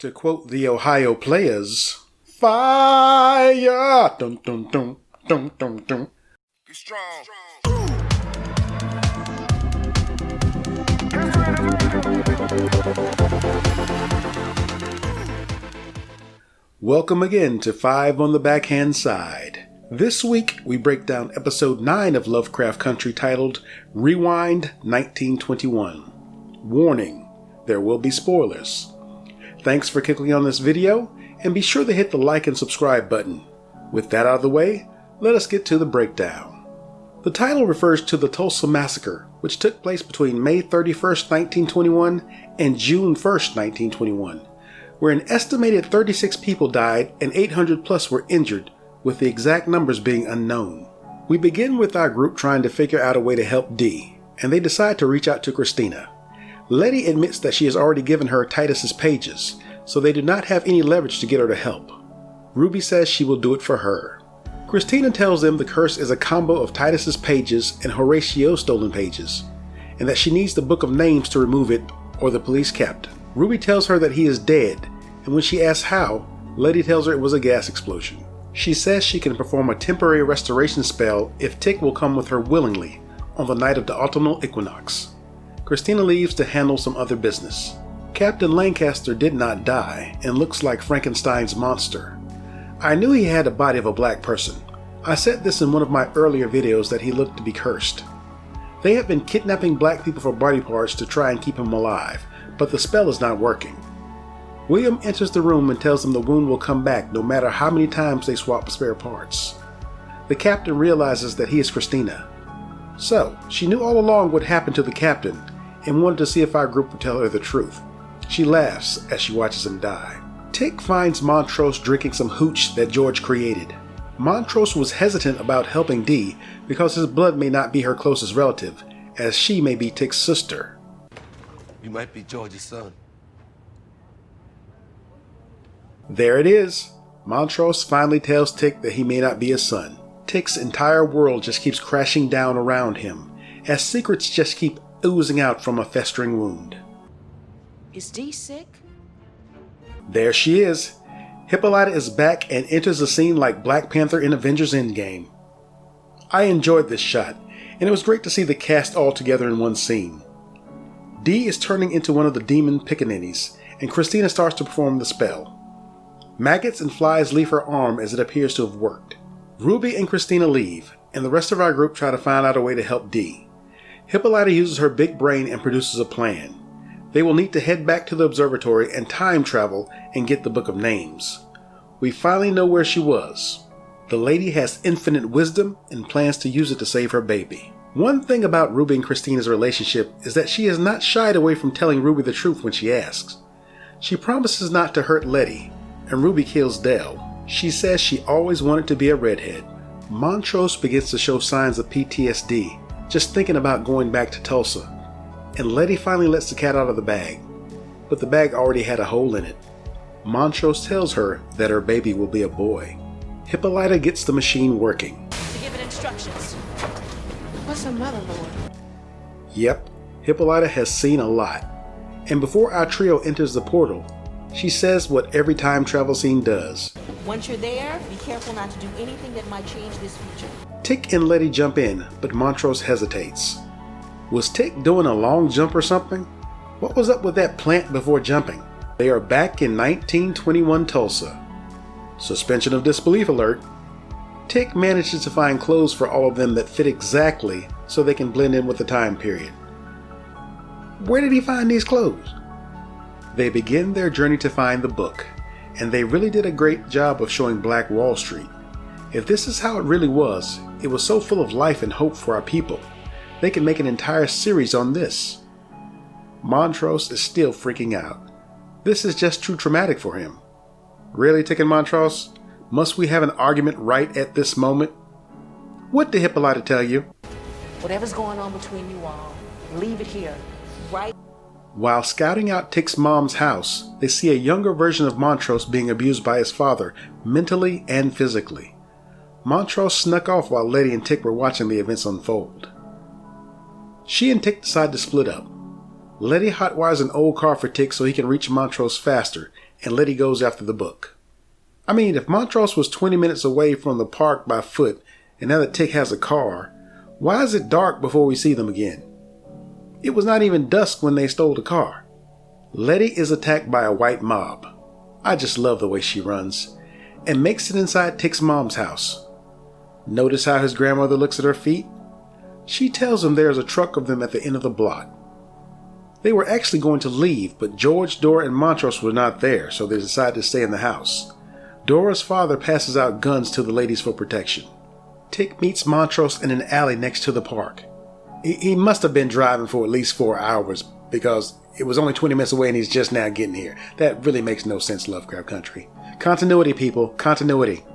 To quote the Ohio Players, fire! Dun dun dun dun dun dun. Be strong. Welcome again to 5 on the Backhand Side. This week we break down episode 9 of Lovecraft Country titled Rewind 1921. Warning, there will be spoilers. Thanks for clicking on this video, and be sure to hit the like and subscribe button. With that out of the way, let us get to the breakdown. The title refers to the Tulsa Massacre, which took place between May 31st, 1921 and June 1st, 1921, where an estimated 36 people died and 800 plus were injured, with the exact numbers being unknown. We begin with our group trying to figure out a way to help Dee, and they decide to reach out to Christina. Letty admits that she has already given her Titus's pages, so they do not have any leverage to get her to help. Ruby says she will do it for her. Christina tells them the curse is a combo of Titus's pages and Horatio's stolen pages, and that she needs the Book of Names to remove it or the police captain. Ruby tells her that he is dead, and when she asks how, Letty tells her it was a gas explosion. She says she can perform a temporary restoration spell if Tick will come with her willingly on the night of the autumnal equinox. Christina leaves to handle some other business. Captain Lancaster did not die and looks like Frankenstein's monster. I knew he had the body of a black person. I said this in one of my earlier videos that he looked to be cursed. They have been kidnapping black people for body parts to try and keep him alive, but the spell is not working. William enters the room and tells them the wound will come back no matter how many times they swap spare parts. The captain realizes that he is Christina. So, she knew all along what happened to the captain and wanted to see if our group would tell her the truth. She laughs as she watches him die. Tick finds Montrose drinking some hooch that George created. Montrose was hesitant about helping Dee because his blood may not be her closest relative, as she may be Tick's sister. You might be George's son. There it is. Montrose finally tells Tick that he may not be his son. Tick's entire world just keeps crashing down around him, as secrets just keep oozing out from a festering wound. Is Dee sick? There she is. Hippolyta is back and enters the scene like Black Panther in Avengers Endgame. I enjoyed this shot, and it was great to see the cast all together in one scene. Dee is turning into one of the demon pickaninnies, and Christina starts to perform the spell. Maggots and flies leave her arm as it appears to have worked. Ruby and Christina leave, and the rest of our group try to find out a way to help Dee. Hippolyta uses her big brain and produces a plan. They will need to head back to the observatory and time travel and get the Book of Names. We finally know where she was. The lady has infinite wisdom and plans to use it to save her baby. One thing about Ruby and Christina's relationship is that she has not shied away from telling Ruby the truth when she asks. She promises not to hurt Letty, and Ruby kills Dell. She says she always wanted to be a redhead. Montrose begins to show signs of PTSD, just thinking about going back to Tulsa. And Letty finally lets the cat out of the bag, but the bag already had a hole in it. Montrose tells her that her baby will be a boy. Hippolyta gets the machine working. To give it instructions. What's a mother lord? Yep, Hippolyta has seen a lot. And before our trio enters the portal, she says what every time travel scene does. Once you're there, be careful not to do anything that might change this future. Tick and Letty jump in, but Montrose hesitates. Was Tick doing a long jump or something? What was up with that plant before jumping? They are back in 1921 Tulsa. Suspension of disbelief alert. Tick manages to find clothes for all of them that fit exactly so they can blend in with the time period. Where did he find these clothes? They begin their journey to find the book, and they really did a great job of showing Black Wall Street. If this is how it really was, it was so full of life and hope for our people. They can make an entire series on this. Montrose is still freaking out. This is just too traumatic for him. Really, Tick and Montrose? Must we have an argument right at this moment? What did Hippolyta tell you? Whatever's going on between you all, leave it here, right? While scouting out Tick's mom's house, they see a younger version of Montrose being abused by his father, mentally and physically. Montrose snuck off while Letty and Tick were watching the events unfold. She and Tick decide to split up. Letty hotwires an old car for Tick so he can reach Montrose faster, and Letty goes after the book. I mean, if Montrose was 20 minutes away from the park by foot, and now that Tick has a car, why is it dark before we see them again? It was not even dusk when they stole the car. Letty is attacked by a white mob. I just love the way she runs, and makes it inside Tick's mom's house. Notice how his grandmother looks at her feet? She tells him there is a truck of them at the end of the block. They were actually going to leave, but George, Dora, and Montrose were not there, so they decided to stay in the house. Dora's father passes out guns to the ladies for protection. Tick meets Montrose in an alley next to the park. He must have been driving for at least 4 hours, because it was only 20 minutes away and he's just now getting here. That really makes no sense, Lovecraft Country. Continuity, people, continuity.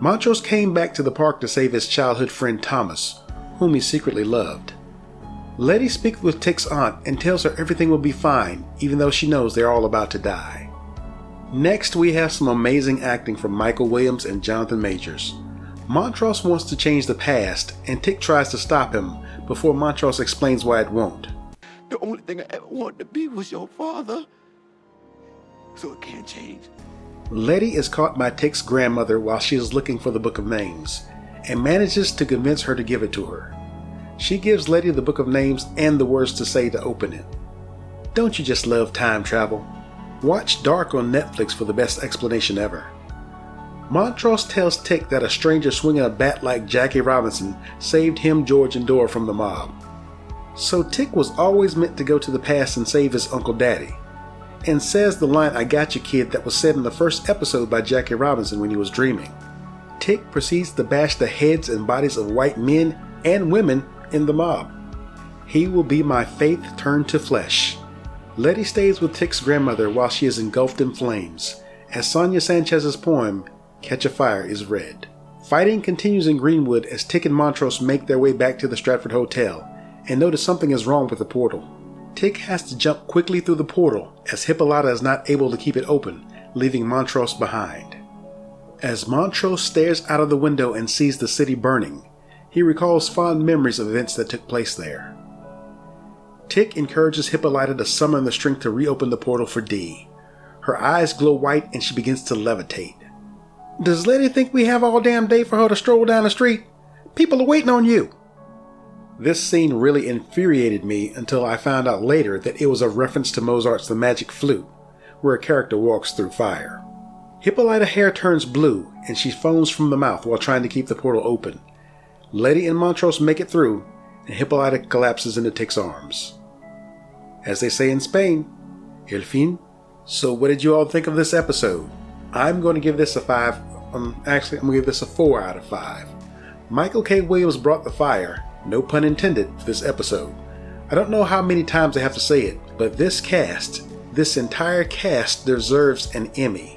Montrose came back to the park to save his childhood friend Thomas, whom he secretly loved. Letty speaks with Tick's aunt and tells her everything will be fine, even though she knows they're all about to die. Next, we have some amazing acting from Michael Williams and Jonathan Majors. Montrose wants to change the past, and Tick tries to stop him before Montrose explains why it won't. The only thing I ever wanted to be was your father. So it can't change. Letty is caught by Tick's grandmother while she is looking for the Book of Names, and manages to convince her to give it to her. She gives Letty the Book of Names and the words to say to open it. Don't you just love time travel? Watch Dark on Netflix for the best explanation ever. Montrose tells Tick that a stranger swinging a bat like Jackie Robinson saved him, George, and Dora from the mob. So Tick was always meant to go to the past and save his Uncle Daddy, and says the line "I got you, kid" that was said in the first episode by Jackie Robinson when he was dreaming. Tick proceeds to bash the heads and bodies of white men and women in the mob. He will be my faith turned to flesh. Letty stays with Tick's grandmother while she is engulfed in flames, as Sonia Sanchez's poem Catch a Fire is read. Fighting continues in Greenwood as Tick and Montrose make their way back to the Stratford Hotel and notice something is wrong with the portal. Tick has to jump quickly through the portal as Hippolyta is not able to keep it open, leaving Montrose behind. As Montrose stares out of the window and sees the city burning, he recalls fond memories of events that took place there. Tick encourages Hippolyta to summon the strength to reopen the portal for Dee. Her eyes glow white and she begins to levitate. Does Letty think we have all damn day for her to stroll down the street? People are waiting on you. This scene really infuriated me until I found out later that it was a reference to Mozart's The Magic Flute, where a character walks through fire. Hippolyta's hair turns blue and she foams from the mouth while trying to keep the portal open. Letty and Montrose make it through, and Hippolyta collapses into Tick's arms. As they say in Spain, el fin. So what did you all think of this episode? I'm going to give this a 5. Actually, I'm going to give this a 4 out of 5. Michael K. Williams brought the fire, no pun intended, for this episode. I don't know how many times I have to say it, but this entire cast deserves an Emmy.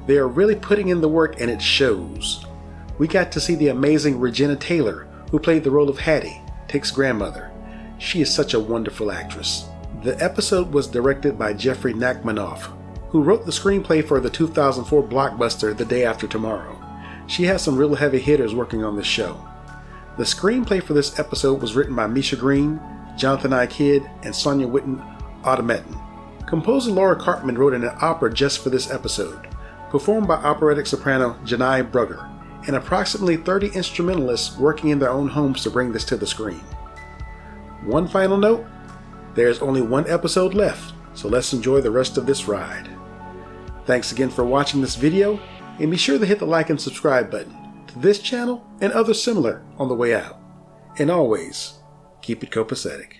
They are really putting in the work and it shows. We got to see the amazing Regina Taylor, who played the role of Hattie, Tick's grandmother. She is such a wonderful actress. The episode was directed by Jeffrey Nachmanoff, who wrote the screenplay for the 2004 blockbuster The Day After Tomorrow. She has some real heavy hitters working on this show. The screenplay for this episode was written by Misha Green, Jonathan I. Kidd, and Sonia Witten Autometon. Composer Laura Cartman wrote an opera just for this episode, performed by operatic soprano Janai Brugger, and approximately 30 instrumentalists working in their own homes to bring this to the screen. One final note, there's only one episode left, so let's enjoy the rest of this ride. Thanks again for watching this video, and be sure to hit the like and subscribe button to this channel and others similar on the way out. And always, keep it copacetic.